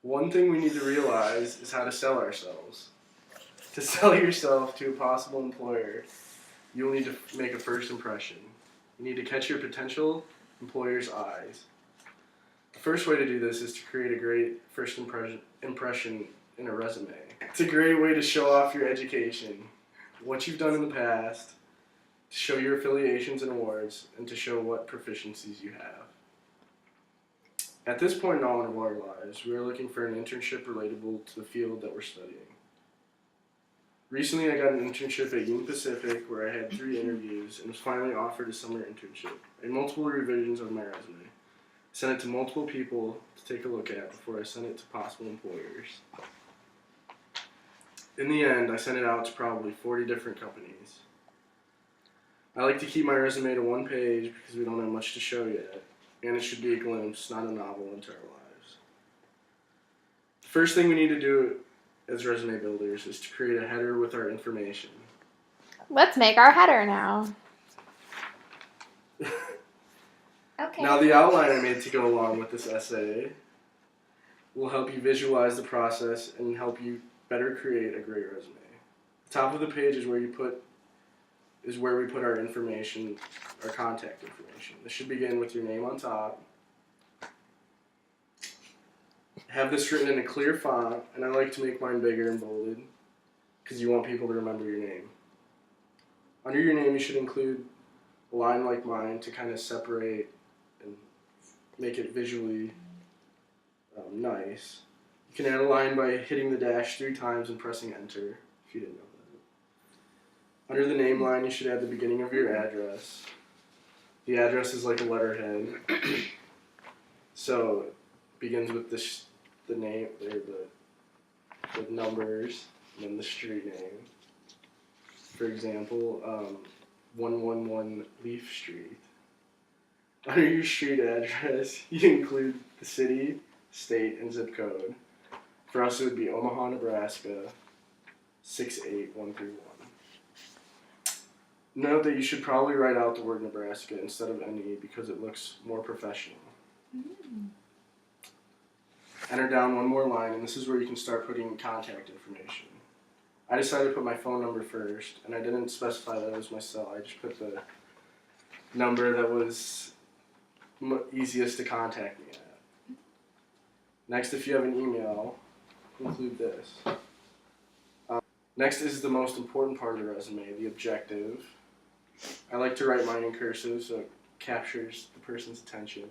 One thing we need to realize is how to sell ourselves. To sell yourself to a possible employer, you'll need to make a first impression. You need to catch your potential employer's eyes. The first way to do this is to create a great first impression in a resume. It's a great way to show off your education, what you've done in the past, to show your affiliations and awards, and to show what proficiencies you have. At this point in all of our lives, we are looking for an internship relatable to the field that we're studying. Recently, I got an internship at Union Pacific where I had 3 interviews and was finally offered a summer internship. I had multiple revisions of my resume. I sent it to multiple people to take a look at before I sent it to possible employers. In the end, I sent it out to probably 40 different companies. I like to keep my resume to 1 page because we don't have much to show yet, and it should be a glimpse, not a novel, into our lives. The first thing we need to do as resume builders is to create a header with our information. Let's make our header now. Okay. Now the outline I made to go along with this essay will help you visualize the process and help you better create a great resume. The top of the page is where we put our information, our contact information. This should begin with your name on top. Have this written in a clear font, and I like to make mine bigger and bolded because you want people to remember your name. Under your name, you should include a line like mine to kind of separate and make it visually nice. You can add a line by hitting the dash 3 times and pressing enter, if you didn't know that. Under the name line, you should add the beginning of your address. The address is like a letterhead. So it begins with the name, the numbers, and then the street name. For example, 111 Leaf Street. Under your street address, you include the city, state, and zip code. For us, it would be Omaha, Nebraska, 68131. Note that you should probably write out the word Nebraska instead of NE because it looks more professional. Enter down 1 more line, and this is where you can start putting contact information. I decided to put my phone number first, and I didn't specify that it was my cell. I just put the number that was easiest to contact me at. Next, if you have an email, include this. Next is the most important part of the resume, the objective. I like to write mine in cursive so it captures the person's attention.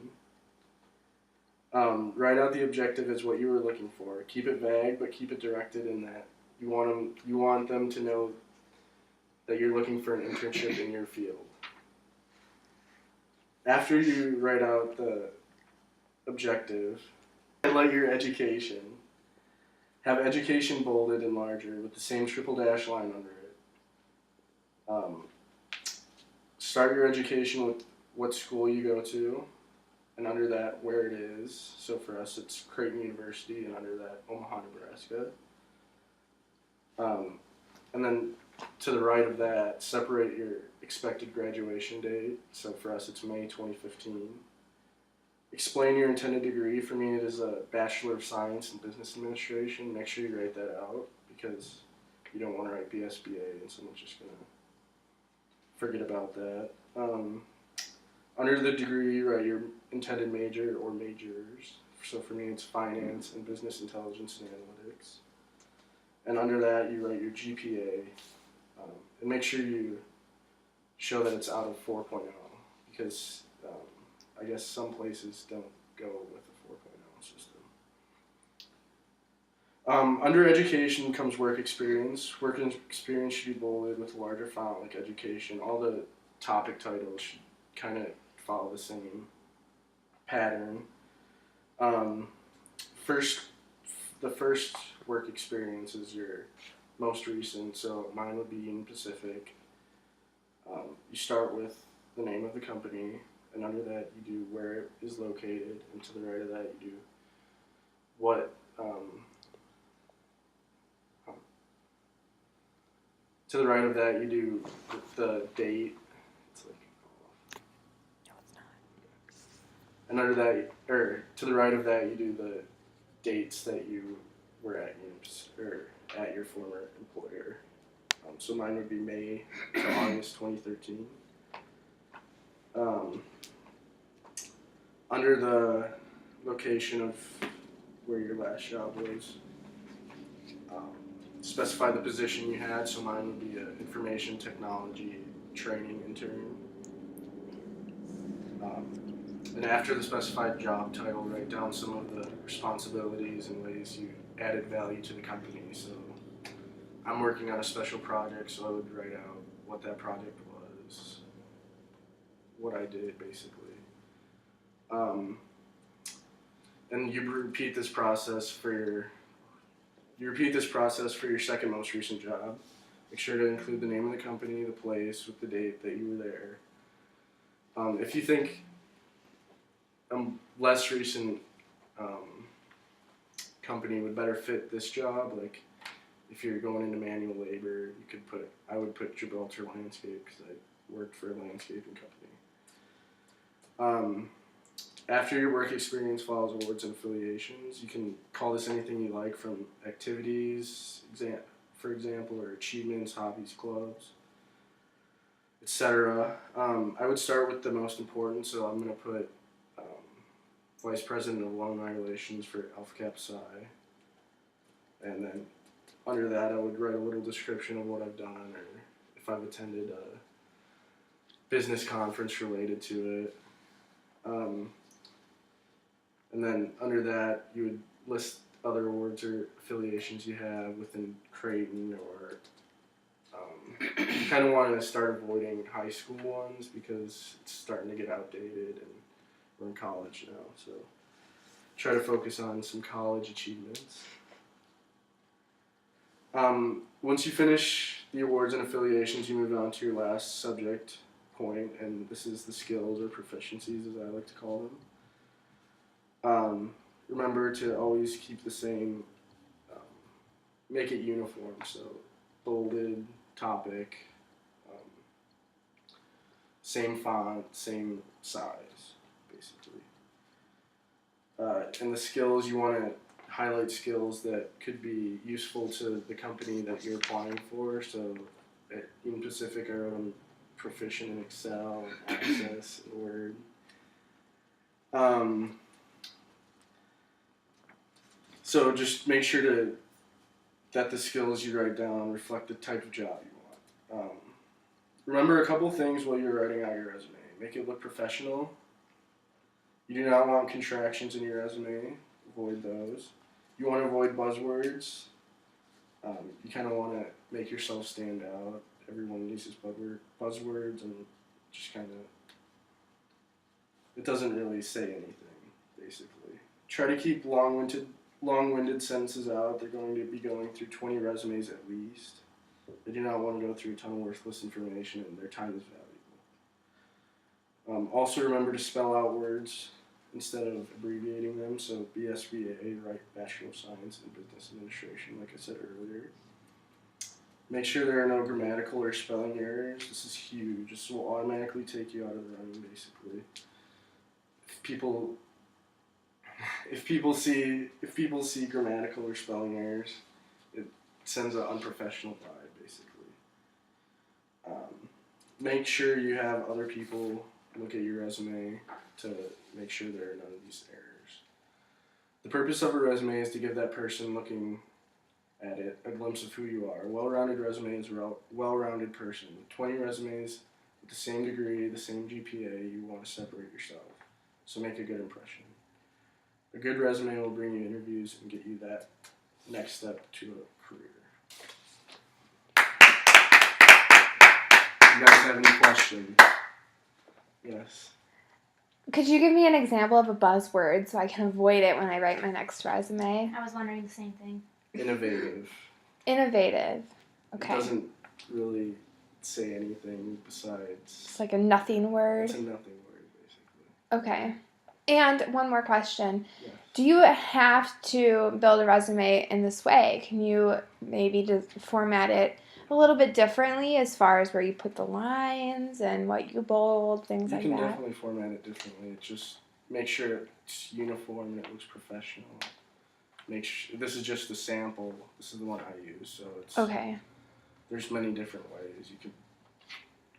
Write out the objective as what you were looking for. Keep it vague, but keep it directed in that you want them to know that you're looking for an internship in your field. After you write out the objective, highlight your education. Have education bolded and larger with the same triple dash line under it. Start your education with what school you go to, and under that, where it is. So for us, it's Creighton University, and under that, Omaha, Nebraska. And then to the right of that, separate your expected graduation date. So for us, it's May 2015. Explain your intended degree. For me, it is a Bachelor of Science in Business Administration. Make sure you write that out because you don't want to write BSBA and someone's just going to forget about that. Under the degree, you write your intended major or majors. So for me, it's Finance and Business Intelligence and Analytics. And under that, you write your GPA. And make sure you show that it's out of 4.0 because I guess some places don't go with the 4.0 system. Under education comes work experience. Work experience should be bolded with a larger font like education. All the topic titles should kind of follow the same pattern. The first work experience is your most recent, so mine would be Union Pacific. You start with the name of the company, and under that you do where it is located, and to the right of that you do what to the right of that you do the date. It's like, No, it's not. and under that, or to the right of that you do the dates that you were at your former employer. So mine would be May to August 2013. Under the location of where your last job was, specify the position you had. So mine would be an information technology training intern. And after the specified job title, write down some of the responsibilities and ways you added value to the company. So I'm working on a special project, so I would write out what that project was, what I did basically. And you repeat this process for your second most recent job. Make sure to include the name of the company, the place, with the date that you were there. If you think a less recent company would better fit this job, like if you're going into manual labor, I would put Gibraltar Landscape because I worked for a landscaping company. After your work experience follows awards and affiliations, you can call this anything you like, from activities, for example, or achievements, hobbies, clubs, etc. I would start with the most important, so I'm going to put Vice President of Alumni Relations for Alpha Kappa Psi. And then under that, I would write a little description of what I've done, or if I've attended a business conference related to it. And then under that, you would list other awards or affiliations you have within Creighton, or you kind of want to start avoiding high school ones because it's starting to get outdated and we're in college now. So try to focus on some college achievements. Once you finish the awards and affiliations, you move on to your last subject point, and this is the skills or proficiencies, as I like to call them. Remember to always keep the same, make it uniform, so bolded, topic, same font, same size, basically. And the skills, you want to highlight skills that could be useful to the company that you're applying for. So at Union Pacific, I'm proficient in Excel, and Access, and Word. So just make sure that the skills you write down reflect the type of job you want. Remember a couple things while you're writing out your resume. Make it look professional. You do not want contractions in your resume. Avoid those. You want to avoid buzzwords. You kind of want to make yourself stand out. Everyone uses buzzwords, and just kind of, it doesn't really say anything, basically. Try to keep long-winded sentences out. They're going to be going through 20 resumes at least. They do not want to go through a ton of worthless information, and their time is valuable. Also remember to spell out words instead of abbreviating them. So BSBA, write Bachelor of Science in Business Administration, like I said earlier. Make sure there are no grammatical or spelling errors. This is huge. This will automatically take you out of the running, basically. If people see grammatical or spelling errors, it sends an unprofessional vibe, basically. Make sure you have other people look at your resume to make sure there are none of these errors. The purpose of a resume is to give that person looking at it a glimpse of who you are. A well-rounded resume is a well-rounded person. 20 resumes with the same degree, the same GPA, you want to separate yourself. So make a good impression. A good resume will bring you interviews and get you that next step to a career. You guys have any questions? Yes. Could you give me an example of a buzzword so I can avoid it when I write my next resume? I was wondering the same thing. Innovative. Innovative. Okay. It doesn't really say anything besides. It's like a nothing word. It's a nothing word, basically. Okay. And one more question. Yes. Do you have to build a resume in this way? Can you maybe just format it a little bit differently as far as where you put the lines and what you bold, things like that? You can definitely format it differently. Just make sure it's uniform and it looks professional. this is just the sample. This is the one I use, so it's Okay. there's many different ways you can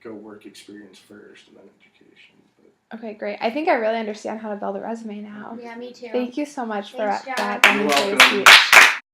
go work experience first and then education. But Okay, great. I think I really understand how to build a resume now. Yeah, me too. Thank you so much for Thanks, John. that You're demonstrative welcome. speech.